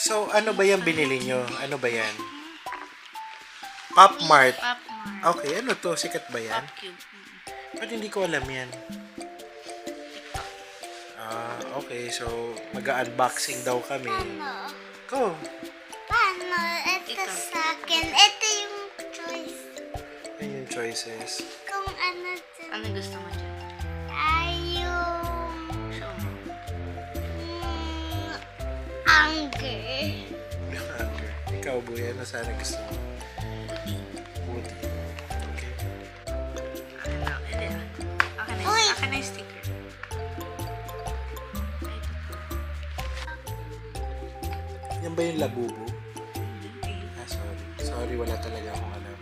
So, ano ba yan binili nyo? Ano ba yan? Pop Mart. Pop Mart. Okay, ano to? Sikat ba yan? Pop Cube. Ba't hindi ko alam yan? Okay. So, mag-unboxing daw kami. Paano? Go! Paano? Ito Ito. sa akin. Ito yung choice. Yan yung choices. Kung ano dyan. Ano gusto mo dyan? Ay, yung... Show mo. Anger. Ikaw, Buya, ano sana gusto mo? Woody. Okay. Akin na. Hindi. Uy! Akin na yung sticker. Yan ba yung labubo? Hindi. Sorry. Sorry, wala talaga akong alam.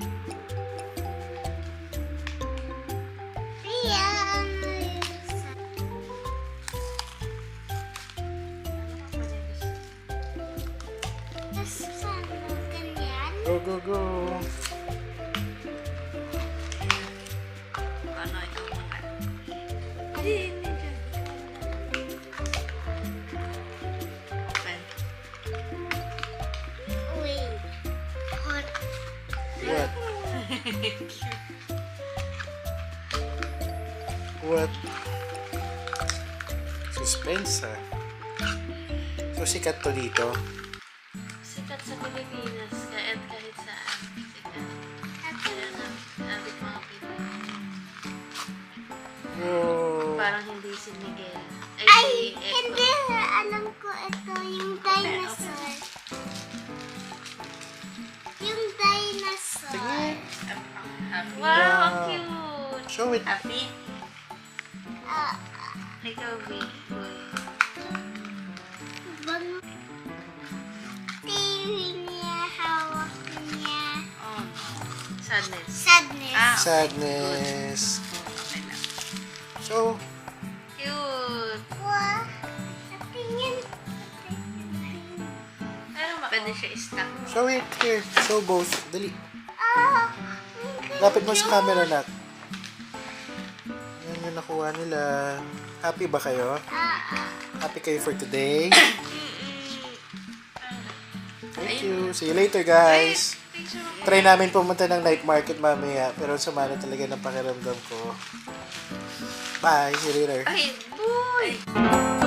Ria, ano yung sa... Tapos paano? Ganyan? Go, go, go! Ano, ikaw muna. Hindi dyan. Open. Wait. Hot. What? What? Suspense, ha? So, sikat to dito. Sikat sa Pilipinas. Kahit saan. Sikat. Kaya nga, abit mga Pilipinas. Wow! Parang hindi si Miguel. Ay, si Echo. hindi. Alam ko ito yung dinosaur. Yung dinosaur. Tingnan. Happy. Wow, ang cute. Show it. Happy? Ah, Ikaw, big boy. bang TV niya, hawak niya. Oh, sadness. Sadness. Ah, Sadness. okay lang. So, Cute. Wow. Tingin. Pero pwede siya i-stack. show it. Here. Show both. Dali. Ah, Lapit mo sa camera, Nak. Yan yung nakuha nila. Happy ba kayo? Happy kayo for today? Thank you. See you later, guys. Picture mo. Try namin pumunta ng night market mamaya. Pero sama na talaga ng pakiramdam ko. Bye. See you later. Ay, boy!